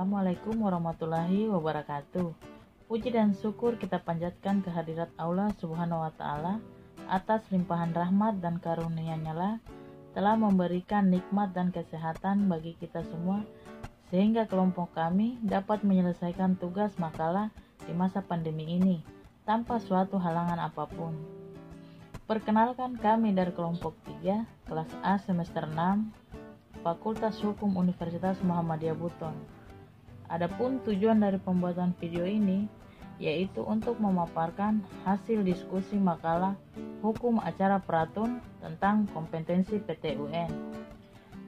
Assalamualaikum warahmatullahi wabarakatuh. Puji dan syukur kita panjatkan kehadirat Allah Subhanahu wa Ta'ala atas limpahan rahmat dan karunia-Nya lah telah memberikan nikmat dan kesehatan bagi kita semua, sehingga kelompok kami dapat menyelesaikan tugas makalah di masa pandemi ini tanpa suatu halangan apapun. Perkenalkan, kami dari kelompok 3, kelas A semester 6, Fakultas Hukum Universitas Muhammadiyah Buton. Adapun tujuan dari pembuatan video ini yaitu untuk memaparkan hasil diskusi makalah hukum acara peratun tentang kompetensi PTUN.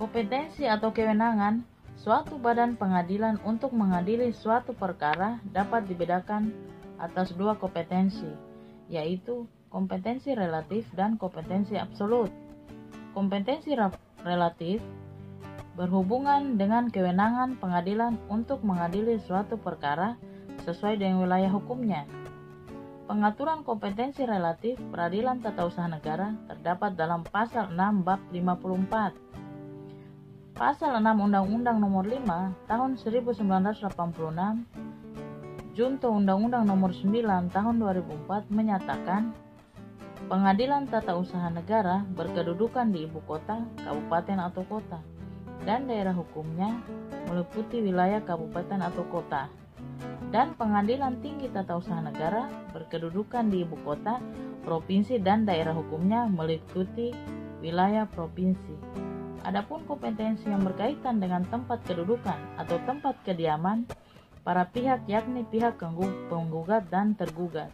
Kompetensi atau kewenangan suatu badan pengadilan untuk mengadili suatu perkara dapat dibedakan atas dua kompetensi, yaitu kompetensi relatif dan kompetensi absolut. Kompetensi relatif berhubungan dengan kewenangan pengadilan untuk mengadili suatu perkara sesuai dengan wilayah hukumnya. Pengaturan kompetensi relatif peradilan tata usaha negara terdapat dalam pasal 6 bab 54. Pasal 6 Undang-Undang Nomor 5 Tahun 1986 Junto Undang-Undang Nomor 9 Tahun 2004 menyatakan pengadilan tata usaha negara berkedudukan di ibu kota, kabupaten atau kota, dan daerah hukumnya meliputi wilayah kabupaten atau kota. Dan pengadilan tinggi tata usaha negara berkedudukan di ibu kota, provinsi, dan daerah hukumnya meliputi wilayah provinsi. Adapun kompetensi yang berkaitan dengan tempat kedudukan atau tempat kediaman para pihak, yakni pihak penggugat dan tergugat.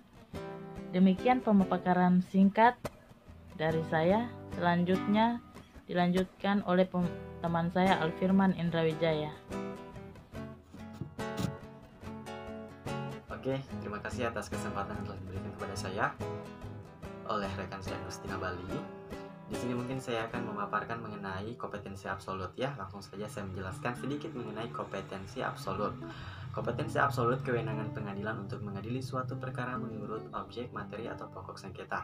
Demikian pemaparan singkat dari saya. Selanjutnya dilanjutkan oleh teman saya Alfirman Indrawijaya. Oke, terima kasih atas kesempatan yang telah diberikan kepada saya oleh rekan saya Agustina Bali. Di sini mungkin saya akan memaparkan mengenai kompetensi absolut ya. Langsung saja saya menjelaskan sedikit mengenai kompetensi absolut. Kompetensi absolut kewenangan pengadilan untuk mengadili suatu perkara menurut objek, materi, atau pokok sengketa.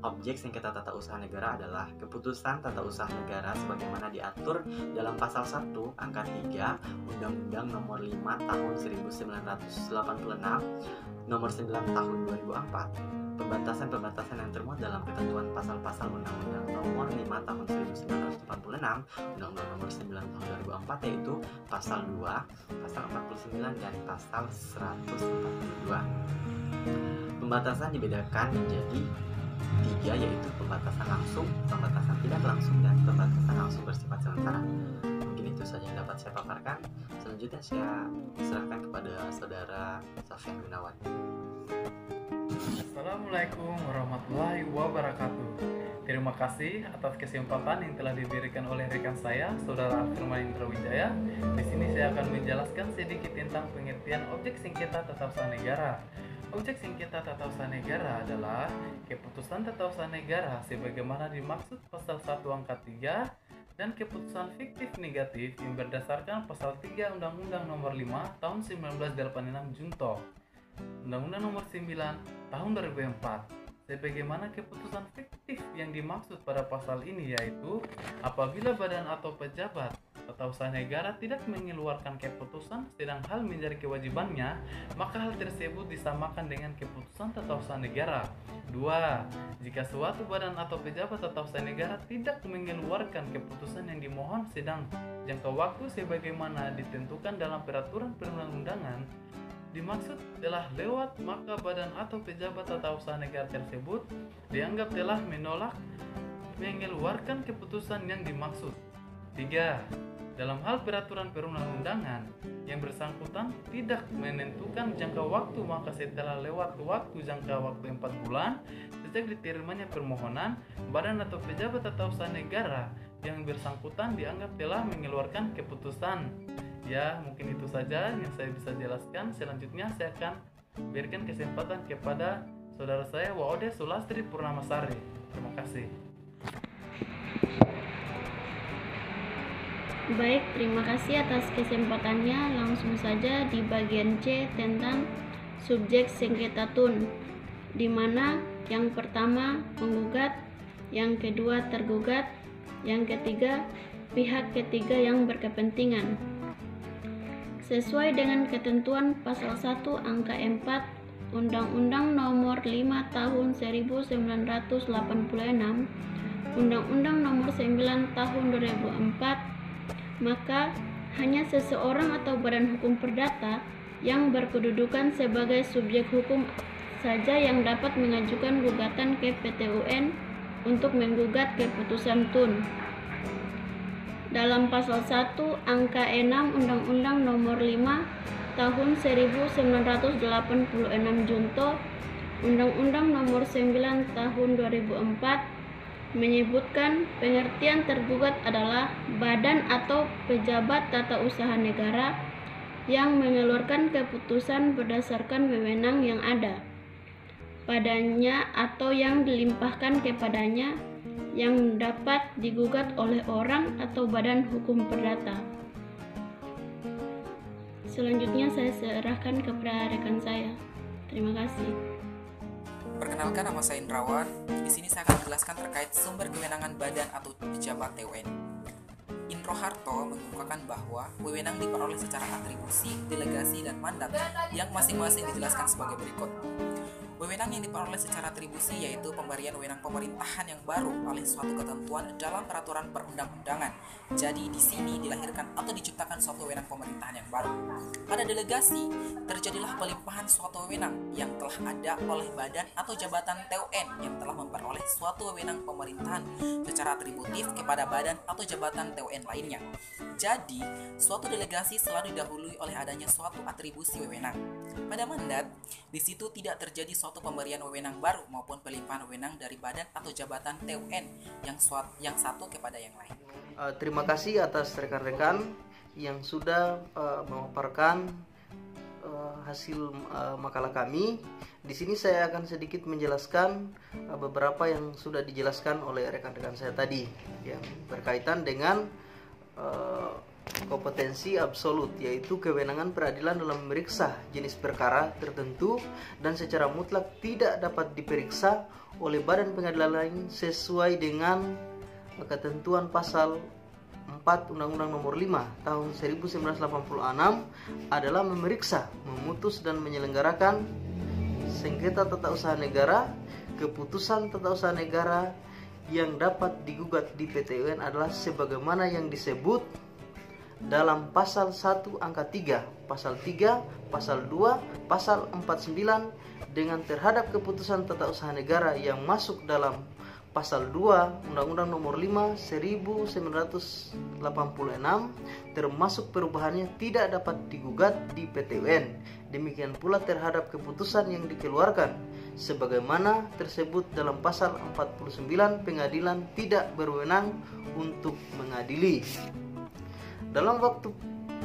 Objek sengketa tata usaha negara adalah keputusan tata usaha negara sebagaimana diatur dalam pasal 1 angka 3 Undang-Undang Nomor 5 Tahun 1986, Nomor 9 Tahun 2004. Pembatasan-pembatasan yang termuat dalam ketentuan pasal-pasal Undang-Undang Nomor 5 Tahun 1986, Undang-Undang Nomor 9 Tahun 2004, yaitu pasal 2, pasal 49, dan pasal 142. Pembatasan dibedakan menjadi 3, yaitu pembatasan langsung, pembatasan tidak langsung, dan pembatasan langsung bersifat sementara. Mungkin itu saja yang dapat saya paparkan. Selanjutnya saya serahkan kepada saudara Safian Gunawan. Assalamualaikum warahmatullahi wabarakatuh. Terima kasih atas kesempatan yang telah diberikan oleh rekan saya, Saudara Alfirman Indrawijaya. Di sini saya akan menjelaskan sedikit tentang pengertian objek sengketa tata usaha negara. Objek sengketa tata usaha negara adalah keputusan tata usaha negara sebagaimana dimaksud pasal 1 angka 3 dan keputusan fiktif negatif yang berdasarkan pasal 3 Undang-Undang Nomor 5 Tahun 1986 Junto Undang-Undang Nomor 9 Tahun 2004. Sebagaimana keputusan fiktif yang dimaksud pada pasal ini yaitu apabila badan atau pejabat tata usaha negara tidak mengeluarkan keputusan sedang hal menjadi kewajibannya, maka hal tersebut disamakan dengan keputusan tata usaha negara. 2. Jika suatu badan atau pejabat tata usaha negara tidak mengeluarkan keputusan yang dimohon sedang jangka waktu sebagaimana ditentukan dalam peraturan perundang-undangan dimaksud telah lewat, maka badan atau pejabat tata usaha negara tersebut dianggap telah menolak mengeluarkan keputusan yang dimaksud. 3. Dalam hal peraturan perundang-undangan yang bersangkutan tidak menentukan jangka waktu, maka setelah lewat waktu jangka waktu 4 bulan sejak diterimanya permohonan, badan atau pejabat tata usaha negara yang bersangkutan dianggap telah mengeluarkan keputusan. Ya, mungkin itu saja yang saya bisa jelaskan. Selanjutnya saya akan berikan kesempatan kepada saudara saya Waode Sulastri Purnamasari. Terima kasih. Baik, terima kasih atas kesempatannya. Langsung saja di bagian C tentang subjek sengketa tun, di mana yang pertama penggugat, yang kedua tergugat, yang ketiga pihak ketiga yang berkepentingan. sesuai dengan ketentuan pasal 1 angka 4 Undang-Undang Nomor 5 Tahun 1986, Undang-Undang Nomor 9 Tahun 2004, maka hanya seseorang atau badan hukum perdata yang berkedudukan sebagai subjek hukum saja yang dapat mengajukan gugatan ke PT UN untuk menggugat keputusan TUN. Dalam pasal 1 angka 6 Undang-Undang Nomor 5 Tahun 1986 Junto, Undang-Undang Nomor 9 Tahun 2004 menyebutkan pengertian tergugat adalah badan atau pejabat tata usaha negara yang mengeluarkan keputusan berdasarkan wewenang yang ada padanya atau yang dilimpahkan kepadanya yang dapat digugat oleh orang atau badan hukum perdata. Selanjutnya saya serahkan kepada rekan saya. Terima kasih. Perkenalkan, nama saya Indrawan. Di sini saya akan menjelaskan terkait sumber kewenangan badan atau pejabat TUN. Indro Harto mengemukakan bahwa wewenang diperoleh secara atribusi, delegasi, dan mandat yang masing-masing dijelaskan sebagai berikut. Wewenang yang diperoleh secara atribusi yaitu pemberian wewenang pemerintahan yang baru oleh suatu ketentuan dalam peraturan perundang-undangan. Jadi di sini dilahirkan atau diciptakan suatu wewenang pemerintahan yang baru. Pada delegasi, terjadilah pelimpahan suatu wewenang yang telah ada oleh badan atau jabatan TUN yang telah memperoleh suatu wewenang pemerintahan secara atributif kepada badan atau jabatan TUN lainnya. Jadi, suatu delegasi selalu didahului oleh adanya suatu atribusi wewenang. Pada mandat, di situ tidak terjadi suatu pemberian wewenang baru maupun pelimpahan wewenang dari badan atau jabatan TUN yang satu kepada yang lain. Terima kasih atas rekan-rekan yang sudah memaparkan hasil makalah kami. Di sini saya akan sedikit menjelaskan beberapa yang sudah dijelaskan oleh rekan-rekan saya tadi yang berkaitan dengan kompetensi absolut, yaitu kewenangan peradilan dalam memeriksa jenis perkara tertentu dan secara mutlak tidak dapat diperiksa oleh badan pengadilan lain sesuai dengan ketentuan pasal 4 Undang-Undang Nomor 5 Tahun 1986 adalah memeriksa, memutus dan menyelenggarakan sengketa tata usaha negara. Keputusan tata usaha negara yang dapat digugat di PT UN adalah sebagaimana yang disebut dalam pasal 1 angka 3, pasal 3, pasal 2, pasal 49 dengan terhadap keputusan tata usaha negara yang masuk dalam pasal 2 Undang-Undang Nomor 5 1986 termasuk perubahannya tidak dapat digugat di PT UN. Demikian pula terhadap keputusan yang dikeluarkan sebagaimana tersebut dalam pasal 49 pengadilan tidak berwenang untuk mengadili. Dalam waktu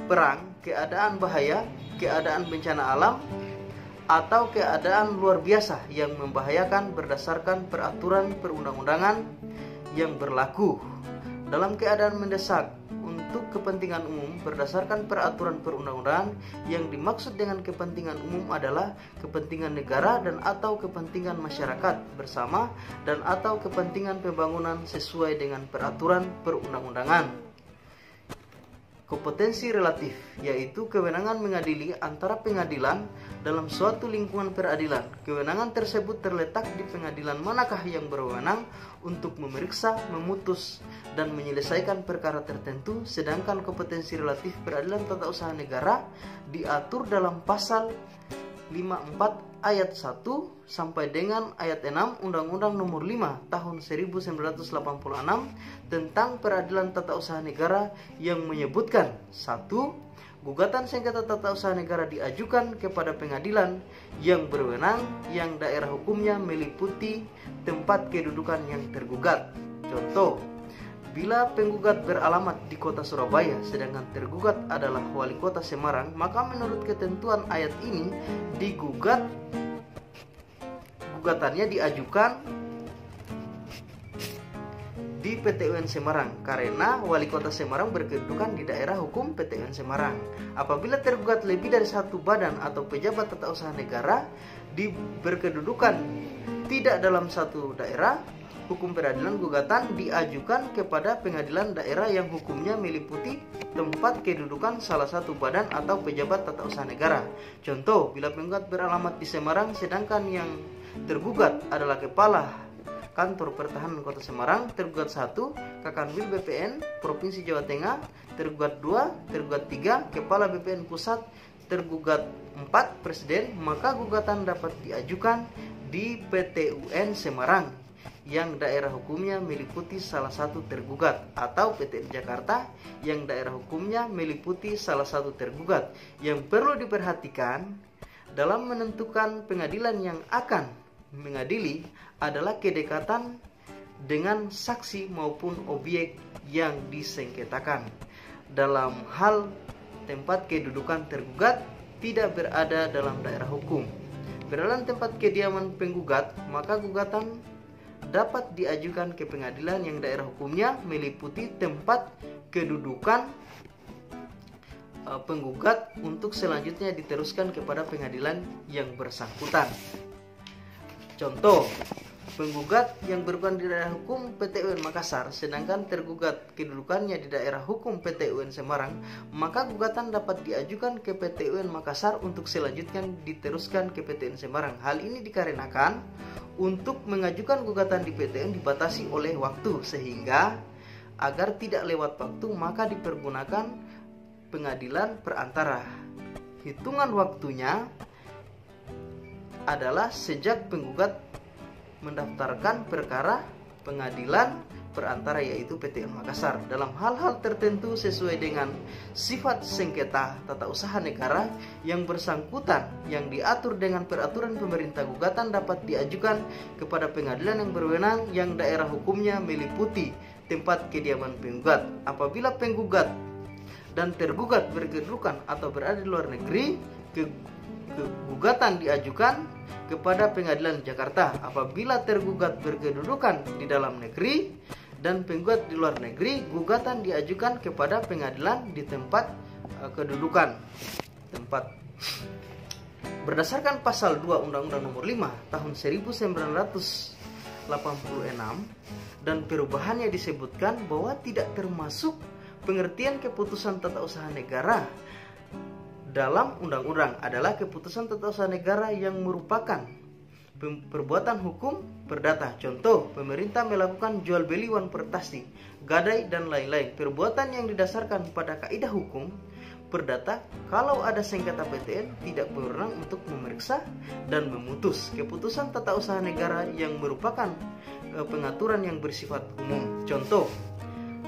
perang, keadaan bahaya, keadaan bencana alam, atau keadaan luar biasa yang membahayakan berdasarkan peraturan perundang-undangan yang berlaku. Dalam keadaan mendesak untuk kepentingan umum berdasarkan peraturan perundang-undangan, yang dimaksud dengan kepentingan umum adalah kepentingan negara dan atau kepentingan masyarakat bersama dan atau kepentingan pembangunan sesuai dengan peraturan perundang-undangan. Kompetensi relatif, yaitu kewenangan mengadili antara pengadilan dalam suatu lingkungan peradilan. Kewenangan tersebut terletak di pengadilan manakah yang berwenang untuk memeriksa, memutus, dan menyelesaikan perkara tertentu, sedangkan kompetensi relatif peradilan tata usaha negara diatur dalam pasal 54 ayat 1 sampai dengan ayat 6 Undang-Undang Nomor 5 Tahun 1986 tentang peradilan tata usaha negara yang menyebutkan 1. Gugatan sengketa tata usaha negara diajukan kepada pengadilan yang berwenang yang daerah hukumnya meliputi tempat kedudukan yang tergugat. Contoh, bila penggugat beralamat di kota Surabaya sedangkan tergugat adalah wali kota Semarang, maka menurut ketentuan ayat ini gugatannya diajukan di PT UN Semarang karena wali kota Semarang berkedudukan di daerah hukum PT UN Semarang. Apabila tergugat lebih dari satu badan atau pejabat tata usaha negara berkedudukan tidak dalam satu daerah, hukum peradilan, gugatan diajukan kepada pengadilan daerah yang hukumnya meliputi tempat kedudukan salah satu badan atau pejabat tata usaha negara. Contoh, bila penggugat beralamat di Semarang sedangkan yang tergugat adalah kepala Kantor Pertahanan Kota Semarang, tergugat 1 Kakanwil BPN Provinsi Jawa Tengah, tergugat 2, tergugat 3 Kepala BPN Pusat, tergugat 4 Presiden, maka gugatan dapat diajukan di PT UN Semarang yang daerah hukumnya meliputi salah satu tergugat, atau PT Jakarta yang daerah hukumnya meliputi salah satu tergugat. Yang perlu diperhatikan dalam menentukan pengadilan yang akan mengadili adalah kedekatan dengan saksi maupun objek yang disengketakan. Dalam hal tempat kedudukan tergugat tidak berada dalam daerah hukum, berada tempat kediaman penggugat, maka gugatan dapat diajukan ke pengadilan yang daerah hukumnya meliputi tempat kedudukan penggugat untuk selanjutnya diteruskan kepada pengadilan yang bersangkutan. Contoh, penggugat yang berkedudukan di daerah hukum PT UN Makassar sedangkan tergugat kedudukannya di daerah hukum PT UN Semarang, maka gugatan dapat diajukan ke PT UN Makassar untuk selanjutnya diteruskan ke PT UN Semarang. Hal ini dikarenakan untuk mengajukan gugatan di PT UN dibatasi oleh waktu, sehingga agar tidak lewat waktu maka dipergunakan pengadilan perantara. Hitungan waktunya adalah sejak penggugat mendaftarkan perkara pengadilan perantara, yaitu PT UN Makassar. Dalam hal-hal tertentu sesuai dengan sifat sengketa tata usaha negara yang bersangkutan yang diatur dengan peraturan pemerintah, gugatan dapat diajukan kepada pengadilan yang berwenang yang daerah hukumnya meliputi tempat kediaman penggugat. Apabila penggugat dan tergugat berkedudukan atau berada di luar negeri, gugatan diajukan kepada pengadilan Jakarta. Apabila tergugat berkedudukan di dalam negeri dan penggugat di luar negeri, gugatan diajukan kepada pengadilan di tempat kedudukan tempat. Berdasarkan pasal 2 Undang-Undang Nomor 5 Tahun 1986 dan perubahannya disebutkan bahwa tidak termasuk pengertian keputusan tata usaha negara dalam undang-undang adalah keputusan tata usaha negara yang merupakan perbuatan hukum perdata. Contoh, pemerintah melakukan jual beli wan prestasi, gadai dan lain-lain. Perbuatan yang didasarkan pada kaidah hukum perdata, kalau ada sengketa PTN tidak berwenang untuk memeriksa dan memutus. Keputusan tata usaha negara yang merupakan pengaturan yang bersifat umum. Contoh,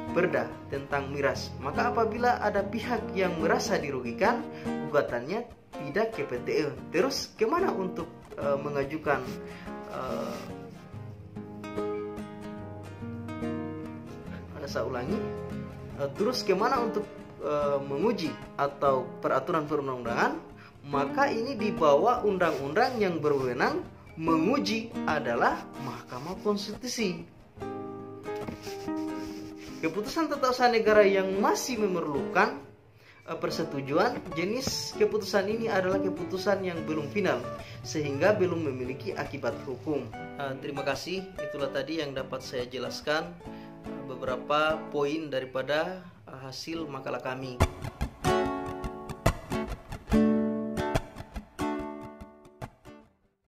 perda tentang miras, maka apabila ada pihak yang merasa dirugikan, gugatannya tidak ke PT UN. Terus kemana untuk mengajukan terus kemana untuk menguji atau peraturan perundang-undangan? Maka ini di bawah undang-undang yang berwenang menguji adalah Mahkamah Konstitusi. Keputusan tata usaha negara yang masih memerlukan persetujuan, jenis keputusan ini adalah keputusan yang belum final sehingga belum memiliki akibat hukum. Terima kasih, itulah tadi yang dapat saya jelaskan beberapa poin daripada hasil makalah kami.